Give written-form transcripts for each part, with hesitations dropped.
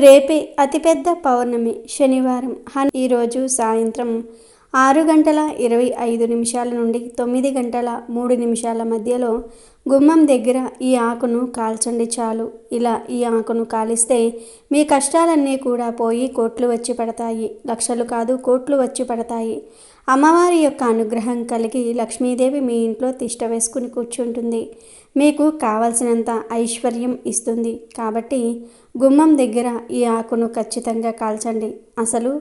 రేపే అతిపెద్ద పౌర్ణమి శనివారం. ఈరోజు సాయంత్రం 6:25 నుండి 9:03 మధ్యలో గుమ్మం దగ్గర ఈ ఆకును కాల్చండి చాలు. ఇలా ఈ ఆకును కాలిస్తే మీ కష్టాలన్నీ కూడా పోయి కోట్లు వచ్చి పడతాయి. లక్షలు కాదు, కోట్లు వచ్చి పడతాయి. అమ్మవారి యొక్క అనుగ్రహం కలిగి లక్ష్మీదేవి మీ ఇంట్లో తిష్ట వేసుకుని కూర్చుంటుంది. మీకు కావలసినంత ఐశ్వర్యం ఇస్తుంది. కాబట్టి గుమ్మం దగ్గర ఈ ఆకును ఖచ్చితంగా కాల్చండి. అసలు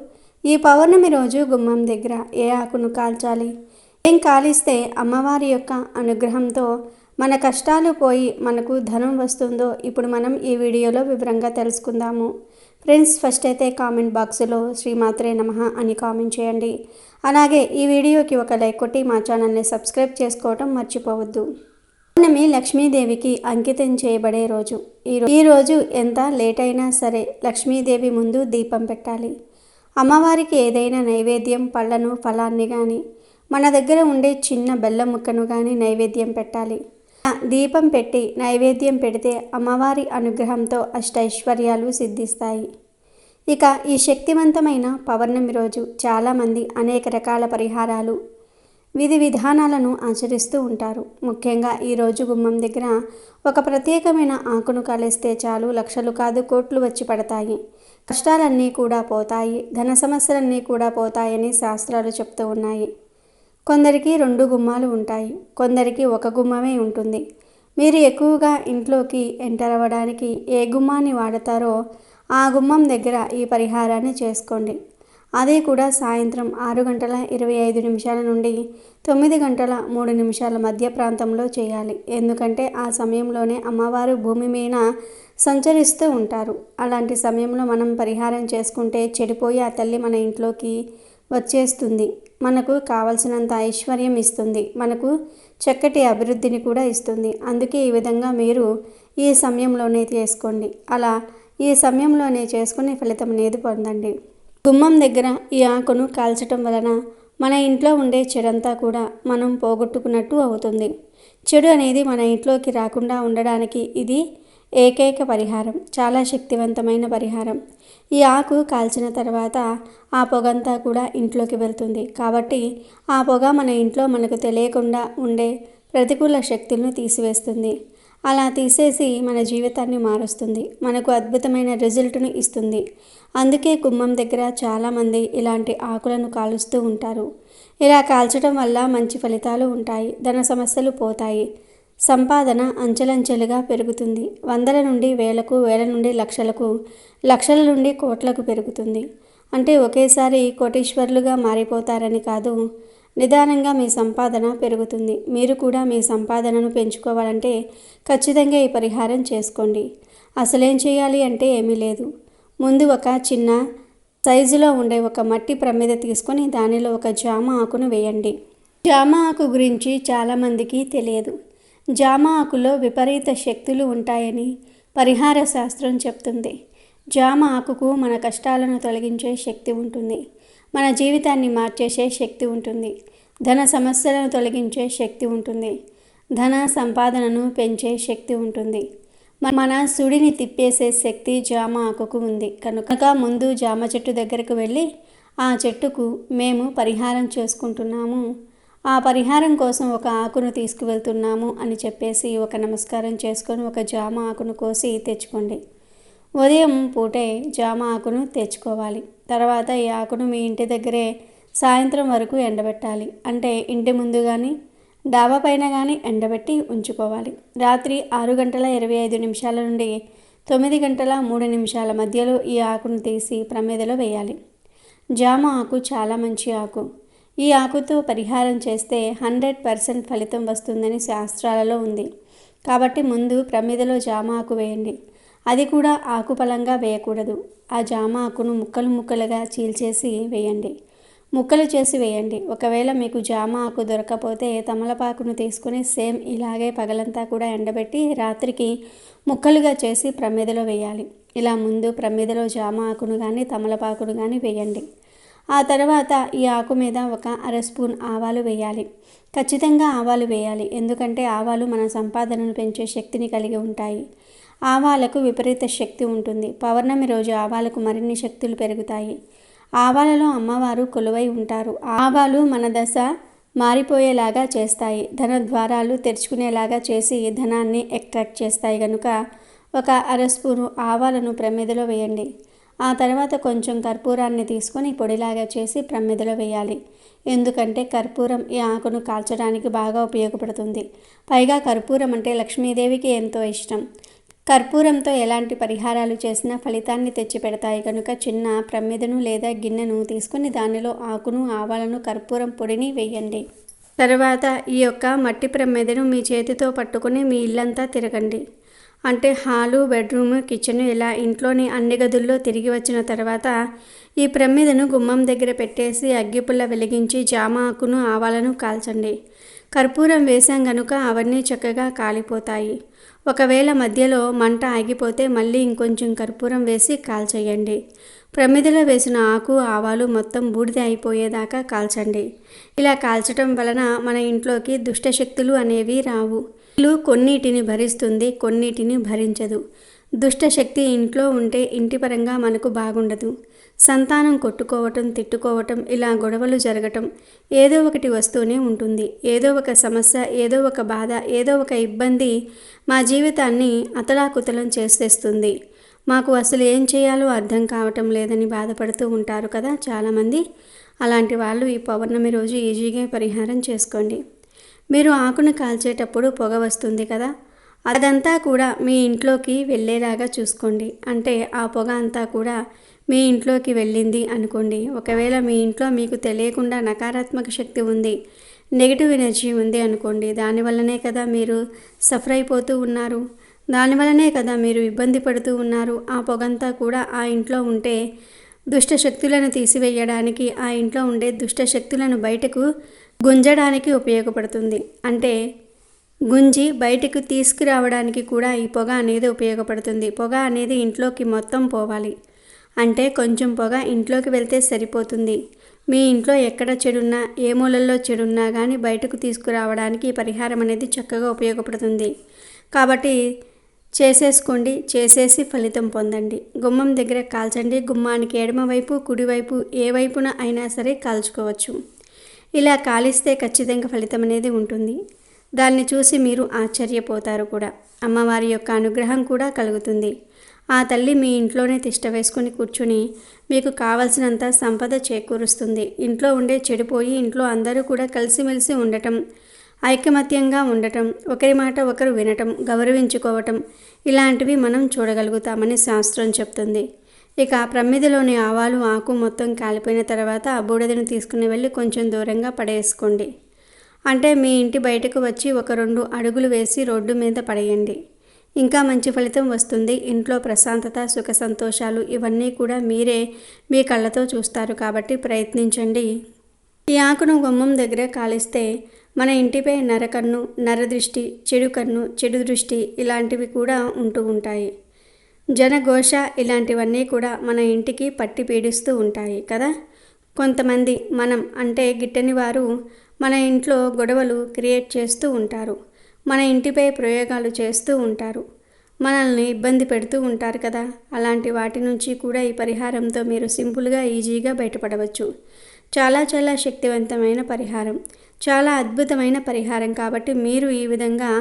ఈ పౌర్ణమి రోజు గుమ్మం దగ్గర ఏ ఆకును కాల్చాలి, ఏం కాలిస్తే అమ్మవారి యొక్క అనుగ్రహంతో మన కష్టాలు పోయి మనకు ధనం వస్తుందో ఇప్పుడు మనం ఈ వీడియోలో వివరంగా తెలుసుకుందాము. ఫ్రెండ్స్, ఫస్ట్ అయితే కామెంట్ బాక్స్లో శ్రీమాత్రే నమః అని కామెంట్ చేయండి. అలాగే ఈ వీడియోకి ఒక లైక్ కొట్టి మా ఛానల్ని సబ్స్క్రైబ్ చేసుకోవటం మర్చిపోవద్దు. పౌర్ణమి లక్ష్మీదేవికి అంకితం చేయబడే రోజు. ఈ రోజు ఎంత లేట్ అయినా సరే లక్ష్మీదేవి ముందు దీపం పెట్టాలి. అమ్మవారికి ఏదైనా నైవేద్యం, పళ్ళను, ఫలాన్ని కానీ, మన దగ్గర ఉండే చిన్న బెల్లం ముక్కను కానీ నైవేద్యం పెట్టాలి. దీపం పెట్టి నైవేద్యం పెడితే అమ్మవారి అనుగ్రహంతో అష్టైశ్వర్యాలు సిద్ధిస్తాయి. ఇక ఈ శక్తివంతమైన పౌర్ణమి రోజు చాలామంది అనేక రకాల పరిహారాలు, విధి విధానాలను ఆచరిస్తూ ఉంటారు. ముఖ్యంగా ఈరోజు గుమ్మం దగ్గర ఒక ప్రత్యేకమైన ఆకును కాలేస్తే చాలు, లక్షలు కాదు కోట్లు వచ్చి పడతాయి. కష్టాలన్నీ కూడా పోతాయి, ధన సమస్యలన్నీ కూడా పోతాయని శాస్త్రాలు చెప్తూ ఉన్నాయి. కొందరికి 2 గుమ్మాలు ఉంటాయి, కొందరికి 1 గుమ్మమే ఉంటుంది. మీరు ఎక్కువగా ఇంట్లోకి ఎంటర్ అవ్వడానికి ఏ గుమ్మాన్ని వాడతారో ఆ గుమ్మం దగ్గర ఈ పరిహారాన్ని చేసుకోండి. అదే కూడా సాయంత్రం 6:25 నుండి 9:03 మధ్య ప్రాంతంలో చేయాలి. ఎందుకంటే ఆ సమయంలోనే అమ్మవారు భూమి మీద సంచరిస్తూ ఉంటారు. అలాంటి సమయంలో మనం పరిహారం చేసుకుంటే చెడిపోయి ఆ తల్లి మన ఇంట్లోకి వచ్చేస్తుంది. మనకు కావలసినంత ఐశ్వర్యం ఇస్తుంది, మనకు చక్కటి అభివృద్ధిని కూడా ఇస్తుంది. అందుకే ఈ విధంగా మీరు ఈ సమయంలోనే చేసుకోండి. అలా ఈ సమయంలోనే చేసుకుని ఫలితం అనేది పొందండి. గుమ్మం దగ్గర ఈ ఆకును కాల్చటం వలన మన ఇంట్లో ఉండే చెడంతా కూడా మనం పోగొట్టుకున్నట్టు అవుతుంది. చెడు అనేది మన ఇంట్లోకి రాకుండా ఉండడానికి ఇది ఏకైక పరిహారం, చాలా శక్తివంతమైన పరిహారం. ఈ ఆకు కాల్చిన తర్వాత ఆ పొగంతా కూడా ఇంట్లోకి వెళ్తుంది. కాబట్టి ఆ పొగ మన ఇంట్లో మనకు తెలియకుండా ఉండే ప్రతికూల శక్తులను తీసివేస్తుంది. అలా తీసేసి మన జీవితాన్ని మారుస్తుంది, మనకు అద్భుతమైన రిజల్ట్ను ఇస్తుంది. అందుకే గుమ్మం దగ్గర చాలామంది ఇలాంటి ఆకులను కాలుస్తూ ఉంటారు. ఇలా కాల్చడం వల్ల మంచి ఫలితాలు ఉంటాయి, ధన సమస్యలు పోతాయి, సంపాదన అంచెలంచెలుగా పెరుగుతుంది. వందల నుండి వేలకు, వేల నుండి లక్షలకు, లక్షల నుండి కోట్లకు పెరుగుతుంది. అంటే ఒకేసారి కోటీశ్వరులుగా మారిపోతారని కాదు, నిదానంగా మీ సంపాదన పెరుగుతుంది. మీరు కూడా మీ సంపాదనను పెంచుకోవాలంటే ఖచ్చితంగా ఈ పరిహారం చేసుకోండి. అసలేం చేయాలి అంటే ఏమీ లేదు. ముందు ఒక చిన్న సైజులో ఉండే ఒక మట్టి ప్రమిద తీసుకొని దానిలో ఒక జామ ఆకును వేయండి. జామ ఆకు గురించి చాలామందికి తెలియదు. జామ ఆకులో విపరీత శక్తులు ఉంటాయని పరిహార శాస్త్రం చెప్తుంది. జామ ఆకుకు మన కష్టాలను తొలగించే శక్తి ఉంటుంది, మన జీవితాన్ని మార్చేసే శక్తి ఉంటుంది, ధన సమస్యలను తొలగించే శక్తి ఉంటుంది, ధన సంపాదనను పెంచే శక్తి ఉంటుంది, మన సుడిని తిప్పేసే శక్తి జామ ఆకుకు ఉంది. కనుక ముందు జామ చెట్టు దగ్గరకు వెళ్ళి ఆ చెట్టుకు మేము పరిహారం చేసుకుంటున్నాము, ఆ పరిహారం కోసం ఒక ఆకును తీసుకువెళ్తున్నాము అని చెప్పేసి ఒక నమస్కారం చేసుకొని ఒక జామ ఆకును కోసి తెచ్చుకోండి. ఉదయం పూటే జామ ఆకును తెచ్చుకోవాలి. తర్వాత ఈ ఆకును మీ ఇంటి దగ్గరే సాయంత్రం వరకు ఎండబెట్టాలి. అంటే ఇంటి ముందు కానీ డాబా పైన కానీ ఎండబెట్టి ఉంచుకోవాలి. రాత్రి 6:25 నుండి 9:03 మధ్యలో ఈ ఆకును తీసి ప్రమిదలో వేయాలి. జామ ఆకు చాలా మంచి ఆకు. ఈ ఆకుతో పరిహారం చేస్తే 100% ఫలితం వస్తుందని శాస్త్రాలలో ఉంది. కాబట్టి ముందు ప్రమిదలో జామ ఆకు వేయండి. అది కూడా ఆకుపలంగా వేయకూడదు. ఆ జామ ఆకును ముక్కలు ముక్కలుగా చీల్చేసి వేయండి, ముక్కలు చేసి వేయండి. ఒకవేళ మీకు జామ ఆకు దొరకకపోతే తమలపాకును తీసుకుని సేమ్ ఇలాగే పగలంతా కూడా ఎండబెట్టి రాత్రికి ముక్కలుగా చేసి ప్రమిదలో వేయాలి. ఇలా ముందు ప్రమిదలో జామ ఆకును కానీ తమలపాకును కానీ వేయండి. ఆ తర్వాత ఈ ఆకు మీద ఒక అర స్పూన్ ఆవాలు వేయాలి. ఖచ్చితంగా ఆవాలు వేయాలి, ఎందుకంటే ఆవాలు మన సంపాదనను పెంచే శక్తిని కలిగి ఉంటాయి. ఆవాలకు విపరీత శక్తి ఉంటుంది. పౌర్ణమి రోజు ఆవాలకు మరిన్ని శక్తులు పెరుగుతాయి. ఆవాలలో అమ్మవారు కొలువై ఉంటారు. ఆవాలు మన దశ మారిపోయేలాగా చేస్తాయి, ధన ద్వారాలు తెరుచుకునేలాగా చేసి ధనాన్ని అట్రాక్ట్ చేస్తాయి. కనుక ఒక అర స్పూను ఆవాలను ప్రమిదలో వేయండి. ఆ తర్వాత కొంచెం కర్పూరాన్ని తీసుకొని పొడిలాగా చేసి ప్రమిదలో వేయాలి. ఎందుకంటే కర్పూరం ఈ ఆకును కాల్చడానికి బాగా ఉపయోగపడుతుంది. పైగా కర్పూరం అంటే లక్ష్మీదేవికి ఎంతో ఇష్టం. కర్పూరంతో ఎలాంటి పరిహారాలు చేసినా ఫలితాన్ని తెచ్చిపెడతాయి. కనుక చిన్న ప్రమిదను లేదా గిన్నెను తీసుకుని దానిలో ఆకును, ఆవాలను, కర్పూరం పొడిని వేయండి. తర్వాత ఈ యొక్క మట్టి ప్రమిదను మీ చేతితో పట్టుకుని మీ ఇల్లంతా తిరగండి. అంటే హాలు, బెడ్రూమ్, కిచెన్ ఇలా ఇంట్లోని అన్ని గదుల్లో తిరిగి వచ్చిన తర్వాత ఈ ప్రమిదను గుమ్మం దగ్గర పెట్టేసి అగ్గిపుల్ల వెలిగించి జామ ఆకును, ఆవాలను కాల్చండి. కర్పూరం వేసాం గనుక అవన్నీ చక్కగా కాలిపోతాయి. ఒకవేళ మధ్యలో మంట ఆగిపోతే మళ్ళీ ఇంకొంచెం కర్పూరం వేసి కాల్చేయండి. ప్రమిదలో వేసిన ఆకు, ఆవాలు మొత్తం బూడిద అయిపోయేదాకా కాల్చండి. ఇలా కాల్చటం వలన మన ఇంట్లోకి దుష్టశక్తులు అనేవి రావు. ఇల్లు కొన్నిటిని భరిస్తుంది, కొన్నిటిని భరించదు. దుష్టశక్తి ఇంట్లో ఉంటే ఇంటి పరంగా మనకు బాగుండదు. సంతానం కొట్టుకోవటం, తిట్టుకోవటం, ఇలా గొడవలు జరగటం ఏదో ఒకటి వస్తూనే ఉంటుంది. ఏదో ఒక సమస్య, ఏదో ఒక బాధ, ఏదో ఒక ఇబ్బంది మా జీవితాన్ని అతలాకుతలం చేసేస్తుంది. మాకు అసలు ఏం చేయాలో అర్థం కావటం లేదని బాధపడుతూ ఉంటారు కదా చాలామంది. అలాంటి వాళ్ళు ఈ పౌర్ణమి రోజు ఈజీగా పరిహారం చేసుకోండి. మీరు ఆకును కాల్చేటప్పుడు పొగ వస్తుంది కదా, అదంతా కూడా మీ ఇంట్లోకి వెళ్ళేలాగా చూసుకోండి. అంటే ఆ పొగ అంతా కూడా మీ ఇంట్లోకి వెళ్ళింది అనుకోండి. ఒకవేళ మీ ఇంట్లో మీకు తెలియకుండా నకారాత్మక శక్తి ఉంది, నెగిటివ్ ఎనర్జీ ఉంది అనుకోండి, దానివల్లనే కదా మీరు సఫర్ అయిపోతూ ఉన్నారు, దానివల్లనే కదా మీరు ఇబ్బంది పడుతూ ఉన్నారు. ఆ పొగంతా కూడా ఆ ఇంట్లో ఉంటే దుష్టశక్తులను తీసివేయడానికి, ఆ ఇంట్లో ఉండే దుష్టశక్తులను బయటకు గుంజడానికి ఉపయోగపడుతుంది. అంటే గుంజి బయటకు తీసుకురావడానికి కూడా ఈ పొగ అనేది ఉపయోగపడుతుంది. పొగ అనేది ఇంట్లోకి మొత్తం పోవాలి. అంటే కొంచెం పొగ ఇంట్లోకి వెళ్తే సరిపోతుంది. మీ ఇంట్లో ఎక్కడ చెడున్నా, ఏ మూలల్లో చెడున్నా కానీ బయటకు తీసుకురావడానికి ఈ పరిహారం అనేది చక్కగా ఉపయోగపడుతుంది. కాబట్టి చేసేసుకోండి, చేసేసి ఫలితం పొందండి. గుమ్మం దగ్గర కాల్చండి. గుమ్మానికి ఎడమవైపు, కుడివైపు ఏ వైపున అయినా సరే కాల్చుకోవచ్చు. ఇలా కాలిస్తే ఖచ్చితంగా ఫలితం అనేది ఉంటుంది. దాన్ని చూసి మీరు ఆశ్చర్యపోతారు కూడా. అమ్మవారి యొక్క అనుగ్రహం కూడా కలుగుతుంది. ఆ తల్లి మీ ఇంట్లోనే తిష్ట వేసుకుని కూర్చుని మీకు కావలసినంత సంపద చేకూరుస్తుంది. ఇంట్లో ఉండే చెడిపోయి ఇంట్లో అందరూ కూడా కలిసిమెలిసి ఉండటం, ఐకమత్యంగా ఉండటం, ఒకరి మాట ఒకరు వినటం, గౌరవించుకోవటం ఇలాంటివి మనం చూడగలుగుతామని శాస్త్రం చెప్తుంది. ఇక ప్రమిదలోని ఆవాలు, ఆకు మొత్తం కాలిపోయిన తర్వాత ఆ బూడిదను తీసుకుని వెళ్ళి కొంచెం దూరంగా పడేసుకోండి. అంటే మీ ఇంటి బయటకు వచ్చి ఒక 2 అడుగులు వేసి రోడ్డు మీద పడేయండి. ఇంకా మంచి ఫలితం వస్తుంది. ఇంట్లో ప్రశాంతత, సుఖ సంతోషాలు ఇవన్నీ కూడా మీరే మీ కళ్ళతో చూస్తారు. కాబట్టి ప్రయత్నించండి. ఈ ఆకును గుమ్మం దగ్గర కాలిస్తే మన ఇంటిపై నరకన్ను, నరదృష్టి, చెడు కన్ను, చెడు దృష్టి ఇలాంటివి కూడా ఉంటూ ఉంటాయి. జనఘోష ఇలాంటివన్నీ కూడా మన ఇంటికి పట్టి పీడిస్తూ ఉంటాయి కదా. కొంతమంది మనం అంటే గిట్టని వారు మన ఇంట్లో గొడవలు క్రియేట్ చేస్తూ ఉంటారు. మన ఇంటిపై ప్రయోగాలు చేస్తూ ఉంటారు. మనల్ని ఇబ్బంది పెడుతూ ఉంటారు కదా. అలాంటి వాటి నుంచి కూడా ఈ పరిహారంతో మీరు సింపుల్గా, ఈజీగా బయటపడవచ్చు. చాలా చాలా శక్తివంతమైన పరిహారం, చాలా అద్భుతమైన పరిహారం. కాబట్టి మీరు ఈ విధంగా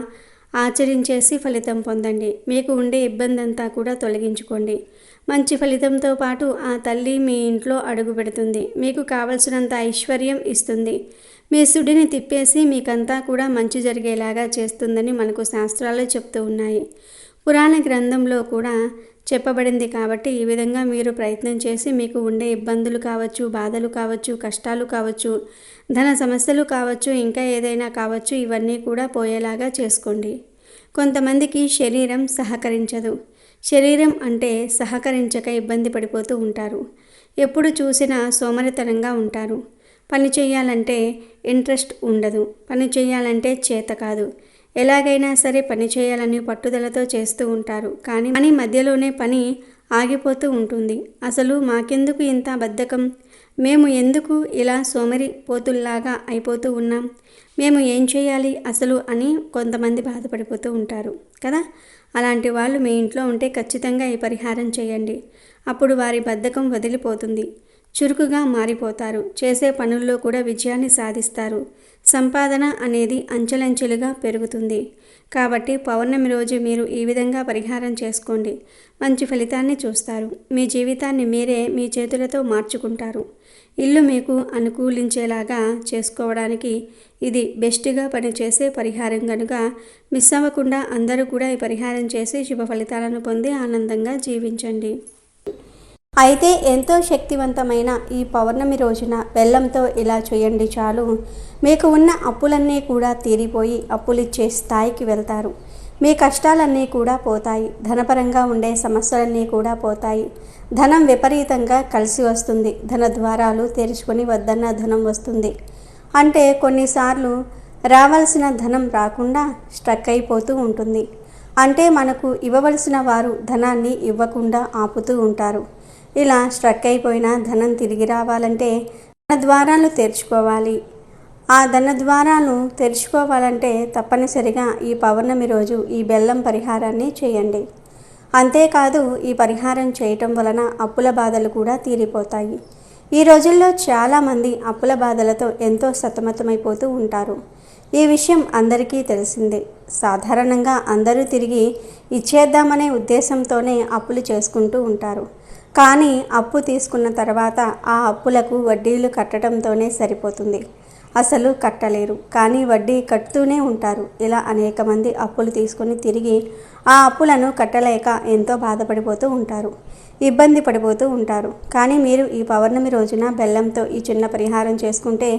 ఆచరించేసి ఫలితం పొందండి. మీకు ఉండే ఇబ్బంది అంతా కూడా తొలగించుకోండి. మంచి ఫలితంతో పాటు ఆ తల్లి మీ ఇంట్లో అడుగు పెడుతుంది. మీకు కావలసినంత ఐశ్వర్యం ఇస్తుంది. మీ సుడిని తిప్పేసి మీకంతా కూడా మంచి జరిగేలాగా చేస్తుందని మనకు శాస్త్రాలు చెప్తూ ఉన్నాయి. పురాణ గ్రంథంలో కూడా చెప్పబడింది. కాబట్టి ఈ విధంగా మీరు ప్రయత్నం చేసి మీకు ఉండే ఇబ్బందులు కావచ్చు, బాధలు కావచ్చు, కష్టాలు కావచ్చు, ధన సమస్యలు కావచ్చు, ఇంకా ఏదైనా కావచ్చు, ఇవన్నీ కూడా పోయేలాగా చేసుకోండి. కొంతమందికి శరీరం సహకరించదు. శరీరం అంటే సహకరించక ఇబ్బంది పడిపోతూ ఉంటారు. ఎప్పుడు చూసినా సోమరితనంగా ఉంటారు. పని చేయాలంటే ఇంట్రెస్ట్ ఉండదు. పని చేయాలంటే చేత కాదు. ఎలాగైనా సరే పని చేయాలని పట్టుదలతో చేస్తూ ఉంటారు. కానీ మధ్యలోనే పని ఆగిపోతూ ఉంటుంది. అసలు మాకెందుకు ఇంత బద్ధకం, మేము ఎందుకు ఇలా సోమరి పోతుల్లాగా అయిపోతూ ఉన్నాం, మేము ఏం చేయాలి అసలు అని కొంతమంది బాధపడిపోతూ ఉంటారు కదా. అలాంటి వాళ్ళు మీ ఇంట్లో ఉంటే ఖచ్చితంగా ఈ పరిహారం చేయండి. అప్పుడు వారి బద్ధకం వదిలిపోతుంది, చురుకుగా మారిపోతారు, చేసే పనుల్లో కూడా విజయాన్ని సాధిస్తారు. సంపాదన అనేది అంచెలంచెలుగా పెరుగుతుంది. కాబట్టి పౌర్ణమి రోజు మీరు ఈ విధంగా పరిహారం చేసుకోండి, మంచి ఫలితాన్ని చూస్తారు. మీ జీవితాన్ని మీరే మీ చేతులతో మార్చుకుంటారు. ఇల్లు మీకు అనుకూలించేలాగా చేసుకోవడానికి ఇది బెస్ట్గా పనిచేసే పరిహారం కనుక మిస్ అవ్వకుండా అందరూ కూడా ఈ పరిహారం చేసి శుభ ఫలితాలను పొంది ఆనందంగా జీవించండి. అయితే ఎంతో శక్తివంతమైన ఈ పౌర్ణమి రోజున బెల్లంతో ఇలా చేయండి చాలు. మీకు ఉన్న అప్పులన్నీ కూడా తీరిపోయి అప్పులిచ్చే స్థాయికి వెళ్తారు. మీ కష్టాలన్నీ కూడా పోతాయి. ధనపరంగా ఉండే సమస్యలన్నీ కూడా పోతాయి. ధనం విపరీతంగా కలిసి వస్తుంది. ధన ద్వారాలు తెరుచుకొని వద్దన్న ధనం వస్తుంది. అంటే కొన్నిసార్లు రావాల్సిన ధనం రాకుండా స్ట్రక్ అయిపోతూ ఉంటుంది. అంటే మనకు ఇవ్వవలసిన వారు ధనాన్ని ఇవ్వకుండా ఆపుతూ ఉంటారు. ఇలా స్ట్రక్ అయిపోయిన ధనం తిరిగి రావాలంటే ధన ద్వారాలు తెరుచుకోవాలి. ఆ ధన ద్వారాలు తెరుచుకోవాలంటే తప్పనిసరిగా ఈ పౌర్ణమి రోజు ఈ బెల్లం పరిహారాన్ని చేయండి. అంతేకాదు ఈ పరిహారం చేయటం వలన అప్పుల బాధలు కూడా తీరిపోతాయి. ఈ రోజుల్లో చాలామంది అప్పుల బాధలతో ఎంతో సతమతమైపోతూ ఉంటారు. ఈ విషయం అందరికీ తెలిసిందే. సాధారణంగా అందరూ తిరిగి ఇచ్చేద్దామనే ఉద్దేశంతోనే అప్పులు చేసుకుంటూ ఉంటారు. కానీ అప్పు తీసుకున్న తర్వాత ఆ అప్పులకు వడ్డీలు కట్టడంతోనే సరిపోతుంది. అసలు కట్టలేరు, కానీ వడ్డీ కట్టుతూనే ఉంటారు. ఇలా అనేక మంది అప్పులు తీసుకొని తిరిగి ఆ అప్పులను కట్టలేక ఎంతో బాధపడిపోతూ ఉంటారు, ఇబ్బంది పడిపోతూ ఉంటారు. కానీ మీరు ఈ పౌర్ణమి రోజున బెల్లంతో ఈ చిన్న పరిహారం చేసుకుంటే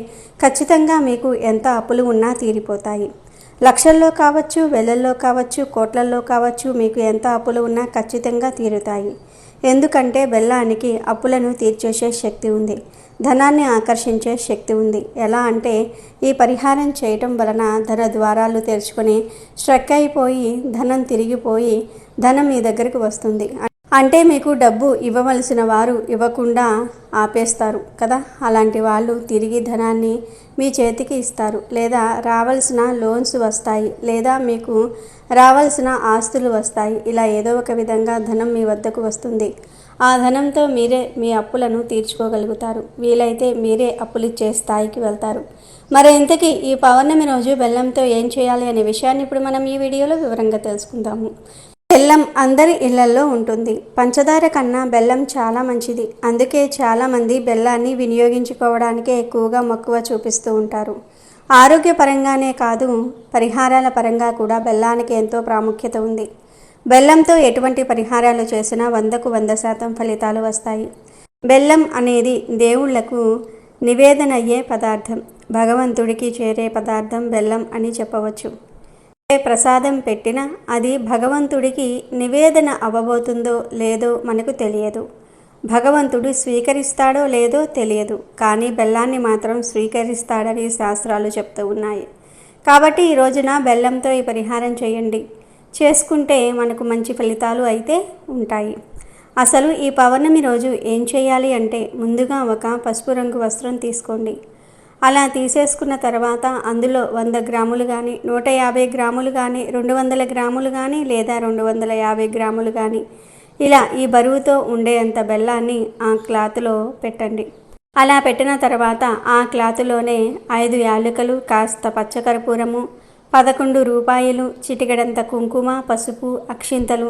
ఖచ్చితంగా మీకు ఎంత అప్పులు ఉన్నా తీరిపోతాయి. లక్షల్లో కావచ్చు, వేలల్లో కావచ్చు, కోట్లల్లో కావచ్చు, మీకు ఎంత అప్పులు ఉన్నా ఖచ్చితంగా తీరుతాయి. ఎందుకంటే బెల్లానికి అప్పులను తీర్చేసే శక్తి ఉంది, ధనాన్ని ఆకర్షించే శక్తి ఉంది. ఎలా అంటే ఈ పరిహారం చేయటం వలన ధన ద్వారాలు తెరుచుకొని స్ట్రక్ అయిపోయి ధనం తిరిగిపోయి ధనం మీ దగ్గరికి వస్తుంది. అంటే మీకు డబ్బు ఇవ్వవలసిన వారు ఇవ్వకుండా ఆపేస్తారు కదా. అలాంటి వాళ్ళు తిరిగి ధనాన్ని మీ చేతికి ఇస్తారు. లేదా రావాల్సిన లోన్స్ వస్తాయి, లేదా మీకు రావాల్సిన ఆస్తులు వస్తాయి. ఇలా ఏదో ఒక విధంగా ధనం మీ వద్దకు వస్తుంది. ఆ ధనంతో మీరే మీ అప్పులను తీర్చుకోగలుగుతారు. వీలైతే మీరే అప్పులిచ్చే స్థాయికి వెళ్తారు. మరి ఇంతకీ ఈ పౌర్ణమి రోజు బెల్లంతో ఏం చేయాలి అనే విషయాన్ని ఇప్పుడు మనం ఈ వీడియోలో వివరంగా తెలుసుకుందాము. బెల్లం అందరి ఇళ్లల్లో ఉంటుంది. పంచదార కన్నా బెల్లం చాలా మంచిది. అందుకే చాలామంది బెల్లాన్ని వినియోగించుకోవడానికే ఎక్కువగా మక్కువ చూపిస్తూ ఉంటారు. ఆరోగ్యపరంగానే కాదు, పరిహారాల పరంగా కూడా బెల్లానికి ఎంతో ప్రాముఖ్యత ఉంది. బెల్లంతో ఎటువంటి పరిహారాలు చేసినా 100కు 100% ఫలితాలు వస్తాయి. బెల్లం అనేది దేవుళ్లకు నివేదన అయ్యే పదార్థం, భగవంతుడికి చేరే పదార్థం బెల్లం అని చెప్పవచ్చు. ప్రసాదం పెట్టినా అది భగవంతుడికి నివేదన అవ్వబోతుందో లేదో మనకు తెలియదు. భగవంతుడు స్వీకరిస్తాడో లేదో తెలియదు. కానీ బెల్లాన్ని మాత్రం స్వీకరిస్తాడని శాస్త్రాలు చెప్తూ ఉన్నాయి. కాబట్టి ఈ రోజున బెల్లంతో ఈ పరిహారం చేయండి. చేసుకుంటే మనకు మంచి ఫలితాలు అయితే ఉంటాయి. అసలు ఈ పౌర్ణమి రోజు ఏం చేయాలి అంటే ముందుగా ఒక పసుపు రంగు వస్త్రం తీసుకోండి. అలా తీసేసుకున్న తర్వాత అందులో 100 గ్రాములు కానీ, 150 గ్రాములు కానీ, 200 గ్రాములు కానీ, లేదా 250 గ్రాములు కానీ, ఇలా ఈ బరువుతో ఉండేంత బెల్లాన్ని ఆ క్లాత్లో పెట్టండి. అలా పెట్టిన తర్వాత ఆ క్లాత్లోనే 5 యాలకులు, కాస్త పచ్చకర్పూరము, 11 రూపాయలు, చిటికెడంత కుంకుమ, పసుపు, అక్షింతలు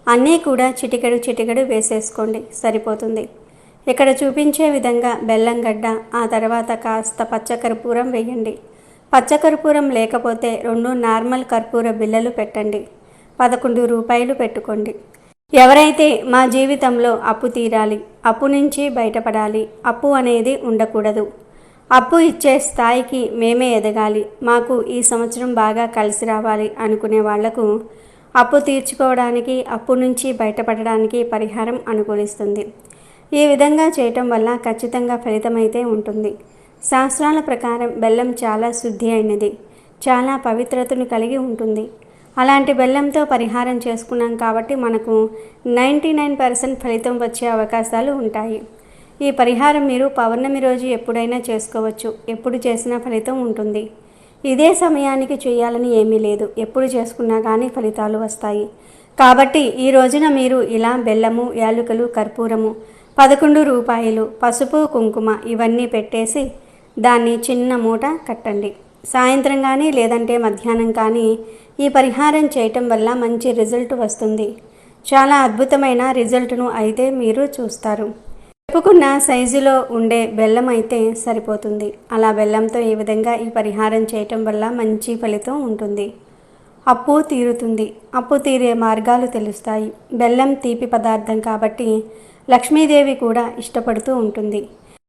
అన్నీ కూడా చిటికెడు వేసేసుకోండి, సరిపోతుంది. ఇక్కడ చూపించే విధంగా బెల్లం గడ్డ, ఆ తర్వాత కాస్త పచ్చకర్పూరం వేయండి. పచ్చకర్పూరం లేకపోతే 2 నార్మల్ కర్పూర బిళ్ళలు పెట్టండి. 11 రూపాయలు పెట్టుకోండి. ఎవరైతే మా జీవితంలో అప్పు తీరాలి, అప్పు నుంచి బయటపడాలి, అప్పు అనేది ఉండకూడదు, అప్పు ఇచ్చే స్థాయికి మేమే ఎదగాలి, మాకు ఈ సంవత్సరం బాగా కలిసి రావాలి అనుకునే వాళ్లకు అప్పు తీర్చుకోవడానికి, అప్పు నుంచి బయటపడడానికి పరిహారం అనుకూలిస్తుంది. ఈ విధంగా చేయటం వల్ల ఖచ్చితంగా ఫలితమైతే ఉంటుంది. శాస్త్రాల ప్రకారం బెల్లం చాలా శుద్ధి అయినది, చాలా పవిత్రతను కలిగి ఉంటుంది. అలాంటి బెల్లంతో పరిహారం చేసుకున్నాం కాబట్టి మనకు 99% ఫలితం వచ్చే అవకాశాలు ఉంటాయి. ఈ పరిహారం మీరు పౌర్ణమి రోజు ఎప్పుడైనా చేసుకోవచ్చు. ఎప్పుడు చేసినా ఫలితం ఉంటుంది. ఇదే సమయానికి చేయాలని ఏమీ లేదు. ఎప్పుడు చేసుకున్నా కానీ ఫలితాలు వస్తాయి. కాబట్టి ఈ రోజున మీరు ఇలా బెల్లము, యాలకులు, కర్పూరము, 11 రూపాయలు, పసుపు, కుంకుమ ఇవన్నీ పెట్టేసి దాన్ని చిన్న మూట కట్టండి. సాయంత్రం కానీ లేదంటే మధ్యాహ్నం కానీ ఈ పరిహారం చేయటం వల్ల మంచి రిజల్ట్ వస్తుంది. చాలా అద్భుతమైన రిజల్ట్ను అయితే మీరు చూస్తారు. చెప్పుకున్న సైజులో ఉండే బెల్లం అయితే సరిపోతుంది. అలా బెల్లంతో ఈ విధంగా ఈ పరిహారం చేయటం వల్ల మంచి ఫలితం ఉంటుంది. అప్పు తీరుతుంది. అప్పు తీరే మార్గాలు తెలుస్తాయి. బెల్లం తీపి పదార్థం కాబట్టి లక్ష్మీదేవి కూడా ఇష్టపడుతూ ఉంటుంది.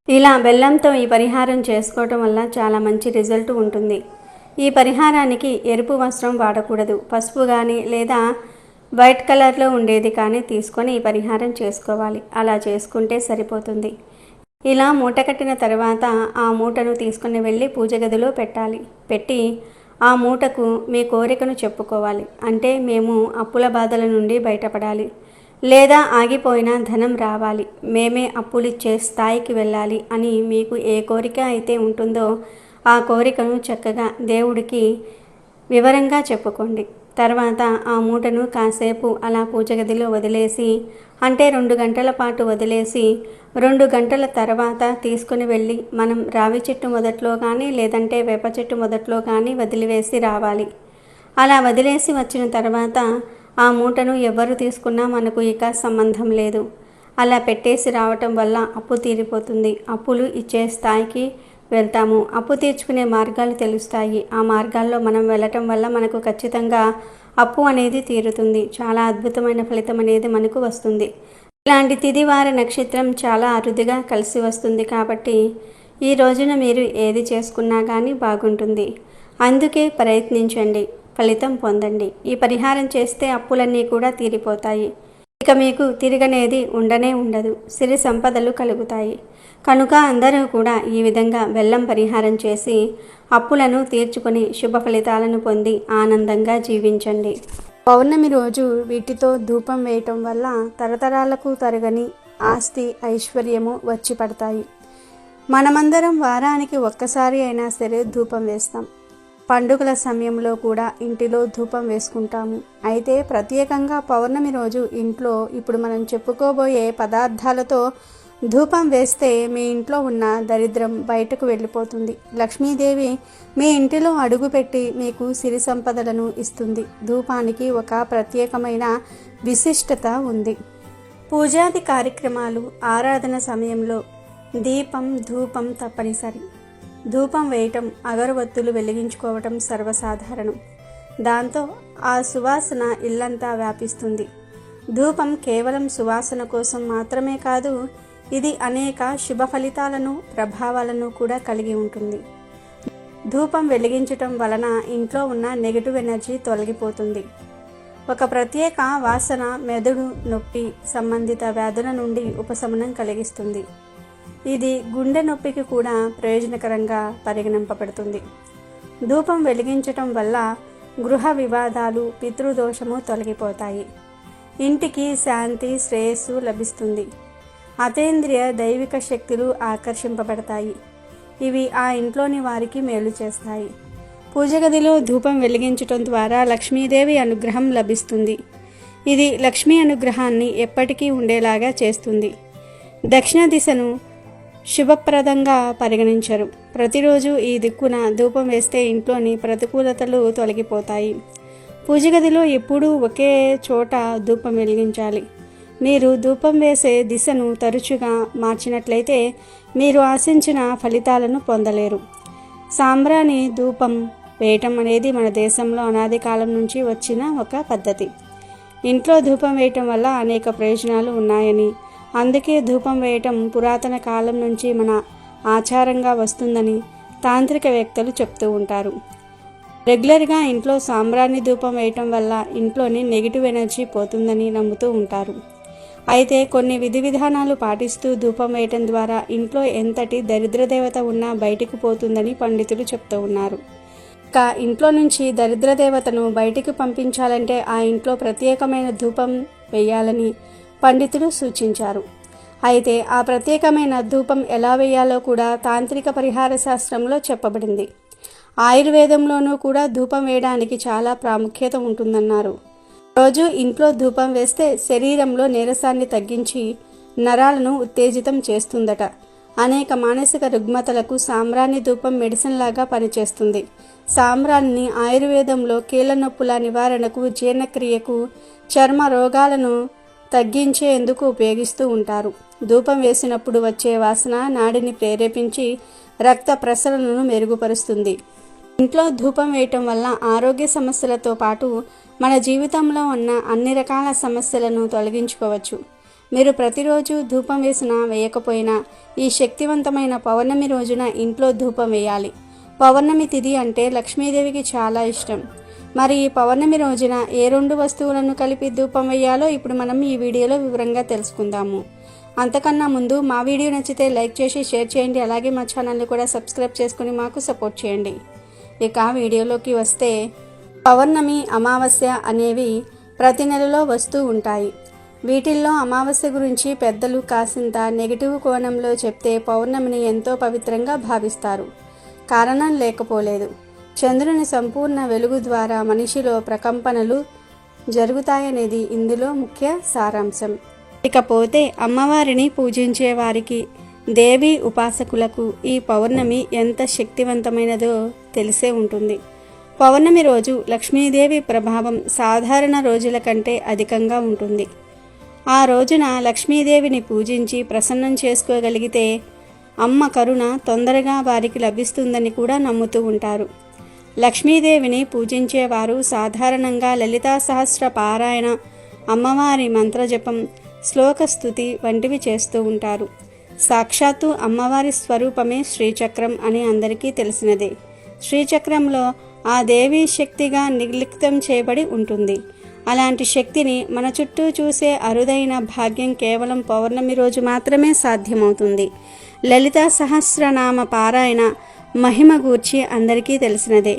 ఇలా బెల్లంతో ఈ పరిహారం చేసుకోవటం వల్ల చాలా మంచి రిజల్ట్ ఉంటుంది. ఈ పరిహారానికి ఎరుపు వస్త్రం వాడకూడదు. పసుపు కానీ లేదా వైట్ కలర్లో ఉండేది కానీ తీసుకొని ఈ పరిహారం చేసుకోవాలి. అలా చేసుకుంటే సరిపోతుంది. ఇలా మూట కట్టిన తర్వాత ఆ మూటను తీసుకుని వెళ్ళి పూజ గదిలో పెట్టాలి. పెట్టి ఆ మూటకు మీ కోరికను చెప్పుకోవాలి. అంటే మేము అప్పుల బాధల నుండి బయటపడాలి, లేదా ఆగిపోయిన ధనం రావాలి, మేమే అప్పులిచ్చే స్థాయికి వెళ్ళాలి అని మీకు ఏ కోరిక అయితే ఉంటుందో ఆ కోరికను చక్కగా దేవుడికి వివరంగా చెప్పుకోండి. తర్వాత ఆ మూటను కాసేపు అలా పూజ గదిలో వదిలేసి, అంటే 2 గంటల పాటు వదిలేసి 2 గంటల తర్వాత తీసుకుని వెళ్ళి మనం రావి చెట్టు మొదట్లో కానీ లేదంటే వేప చెట్టు మొదట్లో కానీ వదిలివేసి రావాలి. అలా వదిలేసి వచ్చిన తర్వాత ఆ మూటను ఎవరు తీసుకున్నా మనకు ఇక సంబంధం లేదు. అలా పెట్టేసి రావటం వల్ల అప్పు తీరిపోతుంది. అప్పులు ఇచ్చే స్థాయికి వెళ్తాము. అప్పు తీర్చుకునే మార్గాలు తెలుస్తాయి. ఆ మార్గాల్లో మనం వెళ్ళటం వల్ల మనకు ఖచ్చితంగా అప్పు అనేది తీరుతుంది. చాలా అద్భుతమైన ఫలితం అనేది మనకు వస్తుంది. ఇలాంటి తిదివార నక్షత్రం చాలా అరుదుగా కలిసి వస్తుంది కాబట్టి ఈ రోజున మీరు ఏది చేసుకున్నా కానీ బాగుంటుంది. అందుకే ప్రయత్నించండి, ఫలితం పొందండి. ఈ పరిహారం చేస్తే అప్పులన్నీ కూడా తీరిపోతాయి. ఇక మీకు తిరగనేది ఉండనే ఉండదు. సిరి సంపదలు కలుగుతాయి. కనుక అందరూ కూడా ఈ విధంగా బెల్లం పరిహారం చేసి అప్పులను తీర్చుకొని శుభ ఫలితాలను పొంది ఆనందంగా జీవించండి. పౌర్ణమి రోజు వీటితో ధూపం వేయటం వల్ల తరతరాలకు తరగని ఆస్తి, ఐశ్వర్యము వచ్చి పడతాయి. మనమందరం వారానికి ఒక్కసారి అయినా సరే ధూపం వేస్తాం. పండుగల సమయంలో కూడా ఇంటిలో ధూపం వేసుకుంటాము. అయితే ప్రత్యేకంగా పౌర్ణమి రోజు ఇంట్లో ఇప్పుడు మనం చెప్పుకోబోయే పదార్థాలతో ధూపం వేస్తే మీ ఇంట్లో ఉన్న దరిద్రం బయటకు వెళ్ళిపోతుంది. లక్ష్మీదేవి మీ ఇంటిలో అడుగుపెట్టి మీకు సిరి సంపదలను ఇస్తుంది. ధూపానికి ఒక ప్రత్యేకమైన విశిష్టత ఉంది. పూజాది కార్యక్రమాలు, ఆరాధన సమయంలో దీపం, ధూపం తప్పనిసరి. ధూపం వేయటం, అగరవత్తులు వెలిగించుకోవటం సర్వసాధారణం. దాంతో ఆ సువాసన ఇల్లంతా వ్యాపిస్తుంది. ధూపం కేవలం సువాసన కోసం మాత్రమే కాదు, ఇది అనేక శుభ ఫలితాలను, ప్రభావాలను కూడా కలిగి ఉంటుంది. ధూపం వెలిగించటం వలన ఇంట్లో ఉన్న నెగటివ్ ఎనర్జీ తొలగిపోతుంది. ఒక ప్రత్యేక వాసన మెదడు నొప్పి సంబంధిత వ్యాధుల నుండి ఉపశమనం కలిగిస్తుంది. ఇది గుండె నొప్పికి కూడా ప్రయోజనకరంగా పరిగణింపబడుతుంది. ధూపం వెలిగించటం వల్ల గృహ వివాదాలు, పితృదోషము తొలగిపోతాయి. ఇంటికి శాంతి, శ్రేయస్సు లభిస్తుంది. అతీంద్రియ దైవిక శక్తులు ఆకర్షింపబడతాయి. ఇవి ఆ ఇంట్లోని వారికి మేలు చేస్తాయి. పూజ గదిలో ధూపం వెలిగించటం ద్వారా లక్ష్మీదేవి అనుగ్రహం లభిస్తుంది. ఇది లక్ష్మీ అనుగ్రహాన్ని ఎప్పటికీ ఉండేలాగా చేస్తుంది. దక్షిణ దిశను శుభప్రదంగా పరిగణించరు. ప్రతిరోజు ఈ దిక్కున ధూపం వేస్తే ఇంట్లోని ప్రతికూలతలు తొలగిపోతాయి. పూజ గదిలో ఎప్పుడూ ఒకే చోట ధూపం వెలిగించాలి. మీరు ధూపం వేసే దిశను తరచుగా మార్చినట్లయితే మీరు ఆశించిన ఫలితాలను పొందలేరు. సాంబ్రాణి ధూపం వేయటం అనేది మన దేశంలో అనాది కాలం నుంచి వచ్చిన ఒక పద్ధతి. ఇంట్లో ధూపం వేయటం వల్ల అనేక ప్రయోజనాలు ఉన్నాయని, అందుకే ధూపం వేయటం పురాతన కాలం నుంచి మన ఆచారంగా వస్తుందని తాంత్రికవేత్తలు చెప్తూ ఉంటారు. రెగ్యులర్గా ఇంట్లో సాంబ్రాణి ధూపం వేయటం వల్ల ఇంట్లోని నెగిటివ్ ఎనర్జీ పోతుందని నమ్ముతూ ఉంటారు. అయితే కొన్ని విధి విధానాలు పాటిస్తూ ధూపం వేయటం ద్వారా ఇంట్లో ఎంతటి దరిద్ర దేవత ఉన్నా బయటికి పోతుందని పండితులు చెప్తూ ఉన్నారు. ఇక ఇంట్లో నుంచి దరిద్ర దేవతను బయటికి పంపించాలంటే ఆ ఇంట్లో ప్రత్యేకమైన ధూపం వేయాలని పండితులు సూచించారు. అయితే ఆ ప్రత్యేకమైన ధూపం ఎలా వేయాలో కూడా తాంత్రిక పరిహార శాస్త్రంలో చెప్పబడింది. ఆయుర్వేదంలోనూ కూడా ధూపం వేయడానికి చాలా ప్రాముఖ్యత ఉంటుందన్నారు. రోజు ఇంట్లో ధూపం వేస్తే శరీరంలో నీరసాన్ని తగ్గించి నరాలను ఉత్తేజితం చేస్తుందట. అనేక మానసిక రుగ్మతలకు సాంబ్రాణి ధూపం మెడిసిన్ లాగా పనిచేస్తుంది. సాంబ్రాణిని ఆయుర్వేదంలో కీళ్ళ నొప్పుల నివారణకు, జీర్ణక్రియకు, చర్మ రోగాలను తగ్గించేందుకు ఉపయోగిస్తూ ఉంటారు. ధూపం వేసినప్పుడు వచ్చే వాసన నాడిని ప్రేరేపించి రక్త ప్రసరణను మెరుగుపరుస్తుంది. ఇంట్లో ధూపం వేయటం వల్ల ఆరోగ్య సమస్యలతో పాటు మన జీవితంలో ఉన్న అన్ని రకాల సమస్యలను తొలగించుకోవచ్చు. మీరు ప్రతిరోజు ధూపం వేసినా వేయకపోయినా ఈ శక్తివంతమైన పౌర్ణమి రోజున ఇంట్లో ధూపం వేయాలి. పౌర్ణమి తిథి అంటే లక్ష్మీదేవికి చాలా ఇష్టం. మరి ఈ పౌర్ణమి రోజున ఏ 2 వస్తువులను కలిపి ధూపం వేయాలో ఇప్పుడు మనం ఈ వీడియోలో వివరంగా తెలుసుకుందాము. అంతకన్నా ముందు మా వీడియో నచ్చితే లైక్ చేసి షేర్ చేయండి. అలాగే మా ఛానల్ని కూడా సబ్స్క్రైబ్ చేసుకుని మాకు సపోర్ట్ చేయండి. ఇక వీడియోలోకి వస్తే, పౌర్ణమి, అమావాస్య అనేవి ప్రతి నెలలో వస్తూ ఉంటాయి. వీటిల్లో అమావాస్య గురించి పెద్దలు కాసింత నెగిటివ్ కోణంలో చెప్తే పౌర్ణమిని ఎంతో పవిత్రంగా భావిస్తారు. కారణం లేకపోలేదు. చంద్రుని సంపూర్ణ వెలుగు ద్వారా మనిషిలో ప్రకంపనలు జరుగుతాయనేది ఇందులో ముఖ్య సారాంశం. ఇకపోతే అమ్మవారిని పూజించే వారికి, దేవి ఉపాసకులకు ఈ పౌర్ణమి ఎంత శక్తివంతమైనదో తెలిసే ఉంటుంది. పౌర్ణమి రోజు లక్ష్మీదేవి ప్రభావం సాధారణ రోజుల కంటే అధికంగా ఉంటుంది. ఆ రోజున లక్ష్మీదేవిని పూజించి ప్రసన్నం చేసుకోగలిగితే అమ్మ కరుణ తొందరగా వారికి లభిస్తుందని కూడా నమ్ముతూ ఉంటారు. లక్ష్మీదేవిని పూజించేవారు సాధారణంగా లలితా సహస్ర పారాయణ, అమ్మవారి మంత్రజపం, శ్లోకస్తుతి వంటివి చేస్తూ ఉంటారు. సాక్షాత్తు అమ్మవారి స్వరూపమే శ్రీచక్రం అని అందరికీ తెలిసినదే. శ్రీచక్రంలో ఆ దేవీ శక్తిగా నిర్లిప్తం చేయబడి ఉంటుంది. అలాంటి శక్తిని మన చుట్టూ చూసే అరుదైన భాగ్యం కేవలం పౌర్ణమి రోజు మాత్రమే సాధ్యమవుతుంది. లలితా సహస్రనామ పారాయణ మహిమ గూర్చి అందరికీ తెలిసినదే.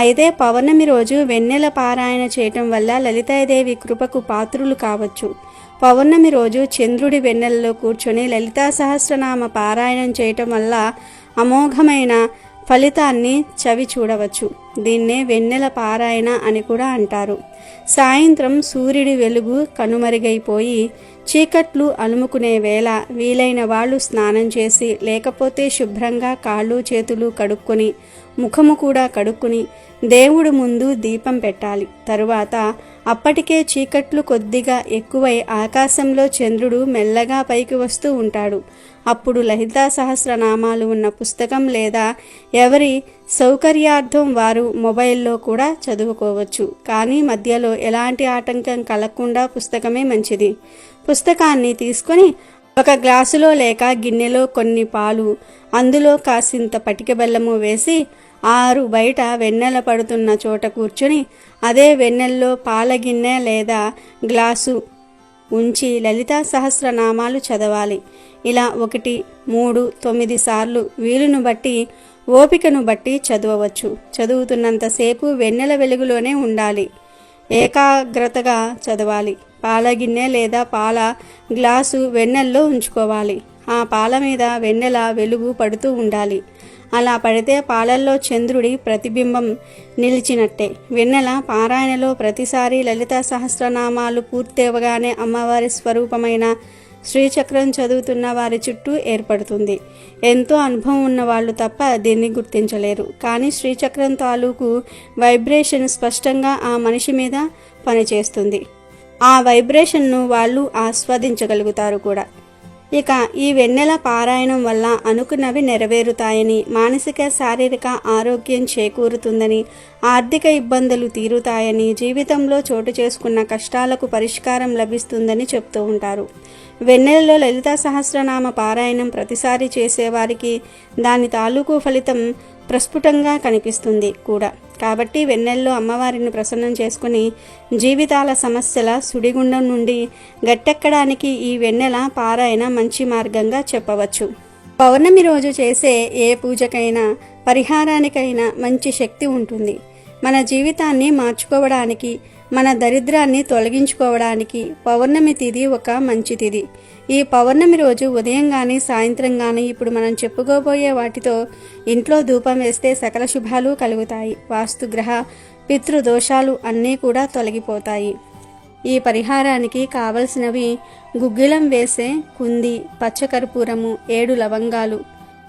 అయితే పౌర్ణమి రోజు వెన్నెల పారాయణ చేయటం వల్ల లలితాదేవి కృపకు పాత్రులు కావచ్చు. పౌర్ణమి రోజు చంద్రుడి వెన్నెలలో కూర్చొని లలితా సహస్రనామ పారాయణం చేయటం వల్ల అమోఘమైన ఫలితాన్ని చవి చూడవచ్చు. దీన్నే వెన్నెల పారాయణ అని కూడా అంటారు. సాయంత్రం సూర్యుడి వెలుగు కనుమరుగైపోయి చీకట్లు అలుముకునే వేళ వీలైన వాళ్ళు స్నానం చేసి, లేకపోతే శుభ్రంగా కాళ్ళు చేతులు కడుక్కొని, ముఖము కూడా కడుక్కుని దేవుడు ముందు దీపం పెట్టాలి. తరువాత అప్పటికే చీకట్లు కొద్దిగా ఎక్కువై ఆకాశంలో చంద్రుడు మెల్లగా పైకి వస్తూ ఉంటాడు. అప్పుడు లలితా సహస్రనామాలు ఉన్న పుస్తకం లేదా ఎవరి సౌకర్యార్థం వారు మొబైల్లో కూడా చదువుకోవచ్చు. కానీ మధ్యలో ఎలాంటి ఆటంకం కలగకుండా పుస్తకమే మంచిది. పుస్తకాన్ని తీసుకొని ఒక గ్లాసులో లేక గిన్నెలో కొన్ని పాలు, అందులో కాసింత పటిక బెల్లము వేసి 6 బయట వెన్నెల పడుతున్న చోట కూర్చొని అదే వెన్నెల్లో పాల గిన్నె లేదా గ్లాసు ఉంచి లలితా సహస్రనామాలు చదవాలి. ఇలా 1, 3, 9 సార్లు వీలును బట్టి, ఓపికను బట్టి చదవవచ్చు. చదువుతున్నంతసేపు వెన్నెల వెలుగులోనే ఉండాలి. ఏకాగ్రతగా చదవాలి. పాల గిన్నె లేదా పాల గ్లాసు వెన్నెల్లో ఉంచుకోవాలి. ఆ పాల మీద వెన్నెల వెలుగు పడుతూ ఉండాలి. అలా పడితే పాలల్లో చంద్రుడి ప్రతిబింబం నిలిచినట్టే. వెన్నెల పారాయణలో ప్రతిసారి లలితా సహస్రనామాలు పూర్తవగానే అమ్మవారి స్వరూపమైన శ్రీచక్రం చదువుతున్న వారి చుట్టూ ఏర్పడుతుంది. ఎంతో అనుభవం ఉన్న వాళ్ళు తప్ప దీన్ని గుర్తించలేరు. కానీ శ్రీచక్రం తాలూకు వైబ్రేషన్ స్పష్టంగా ఆ మనిషి మీద పనిచేస్తుంది. ఆ వైబ్రేషన్ను వాళ్ళు ఆస్వాదించగలుగుతారు కూడా. ఇక ఈ వెన్నెల పారాయణం వల్ల అనుకున్నవి నెరవేరుతాయని, మానసిక శారీరక ఆరోగ్యం చేకూరుతుందని, ఆర్థిక ఇబ్బందులు తీరుతాయని, జీవితంలో చోటు చేసుకున్న కష్టాలకు పరిష్కారం లభిస్తుందని చెప్తూ ఉంటారు. వెన్నెలలో లలితా సహస్రనామ పారాయణం ప్రతిసారి చేసేవారికి దాని తాలూకు ఫలితం ప్రస్ఫుటంగా కనిపిస్తుంది కూడా. కాబట్టి వెన్నెల్లో అమ్మవారిని ప్రసన్నం చేసుకుని జీవితాల సమస్యల సుడిగుండం నుండి గట్టెక్కడానికి ఈ వెన్నెల పారాయణ మంచి మార్గంగా చెప్పవచ్చు. పౌర్ణమి రోజు చేసే ఏ పూజకైనా, పరిహారానికైనా మంచి శక్తి ఉంటుంది. మన జీవితాన్ని మార్చుకోవడానికి, మన దరిద్రాన్ని తొలగించుకోవడానికి పౌర్ణమి తిథి ఒక మంచి తిథి. ఈ పౌర్ణమి రోజు ఉదయం కానీ సాయంత్రం కానీ ఇప్పుడు మనం చెప్పుకోబోయే వాటితో ఇంట్లో ధూపం వేస్తే సకల శుభాలు కలుగుతాయి. వాస్తుగ్రహ పితృదోషాలు అన్నీ కూడా తొలగిపోతాయి. ఈ పరిహారానికి కావలసినవి: గుగ్గిలం వేసే కుంది, పచ్చకర్పూరము, 7 లవంగాలు.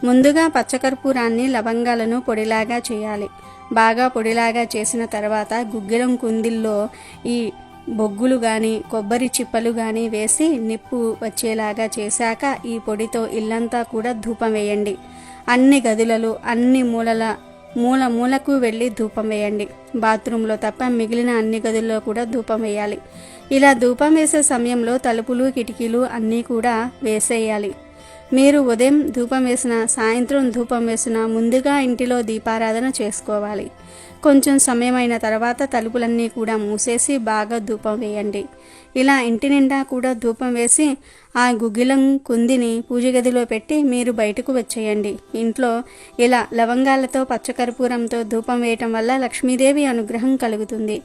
ముందుగా పచ్చకర్పూరాన్ని లవంగాలను పొడిలాగా చేయాలి. బాగా పొడిలాగా చేసిన తర్వాత గుగ్గిలం కుందిల్లో ఈ బొగ్గులు కానీ కొబ్బరి చిప్పలు కానీ వేసి నిప్పు వచ్చేలాగా చేశాక ఈ పొడితో ఇల్లంతా కూడా ధూపం వేయండి. అన్ని గదులలో అన్ని మూలకు వెళ్ళి ధూపం వేయండి. బాత్రూంలో తప్ప మిగిలిన అన్ని గదుల్లో కూడా ధూపం వేయాలి. ఇలా ధూపం వేసే సమయంలో తలుపులు కిటికీలు అన్నీ కూడా వేసేయాలి. మీరు ఉదయం ధూపం వేసిన, సాయంత్రం ధూపం వేసిన, ముందుగా ఇంటిలో దీపారాధన చేసుకోవాలి. కొంచెం సమయమైన తర్వాత తలుపులన్నీ కూడా మూసేసి బాగా ధూపం వేయండి. ఇలా ఇంటి నిండా కూడా ధూపం వేసి ఆ గుగ్గిలం కుందిని పూజ గదిలో పెట్టి మీరు బయటకు వచ్చేయండి. ఇంట్లో ఇలా లవంగాలతో పచ్చకర్పూరంతో ధూపం వేయటం వల్ల లక్ష్మీదేవి అనుగ్రహం కలుగుతుంది.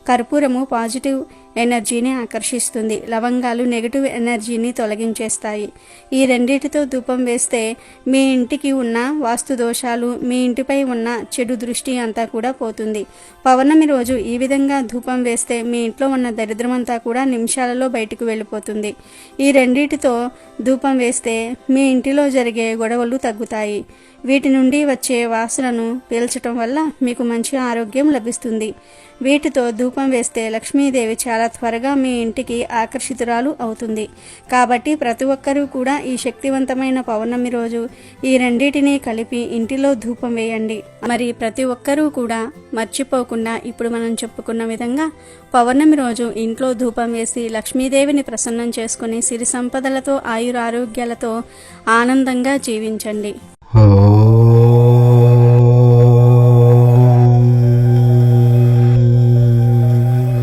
కర్పూరము పాజిటివ్ ఎనర్జీని ఆకర్షిస్తుంది. లవంగాలు నెగిటివ్ ఎనర్జీని తొలగించేస్తాయి. ఈ రెండిటితో ధూపం వేస్తే మీ ఇంటికి ఉన్న వాస్తు దోషాలు, మీ ఇంటిపై ఉన్న చెడు దృష్టి అంతా కూడా పోతుంది. పౌర్ణమి రోజు ఈ విధంగా ధూపం వేస్తే మీ ఇంట్లో ఉన్న దరిద్రమంతా కూడా నిమిషాలలో బయటకు వెళ్ళిపోతుంది. ఈ రెండిటితో ధూపం వేస్తే మీ ఇంటిలో జరిగే గొడవలు తగ్గుతాయి. వీటి నుండి వచ్చే వాసనను పీల్చటం వల్ల మీకు మంచి ఆరోగ్యం లభిస్తుంది. వీటితో ధూపం వేస్తే లక్ష్మీదేవి చాలా త్వరగా మీ ఇంటికి ఆకర్షితురాలు అవుతుంది. కాబట్టి ప్రతి ఒక్కరూ కూడా ఈ శక్తివంతమైన పౌర్ణమి రోజు ఈ రెండింటినీ కలిపి ఇంటిలో ధూపం వేయండి. మరి ప్రతి ఒక్కరూ కూడా మర్చిపోకుండా ఇప్పుడు మనం చెప్పుకున్న విధంగా పౌర్ణమి రోజు ఇంట్లో ధూపం వేసి లక్ష్మీదేవిని ప్రసన్నం చేసుకుని సిరి సంపదలతో ఆయురారోగ్యాలతో ఆనందంగా జీవించండి.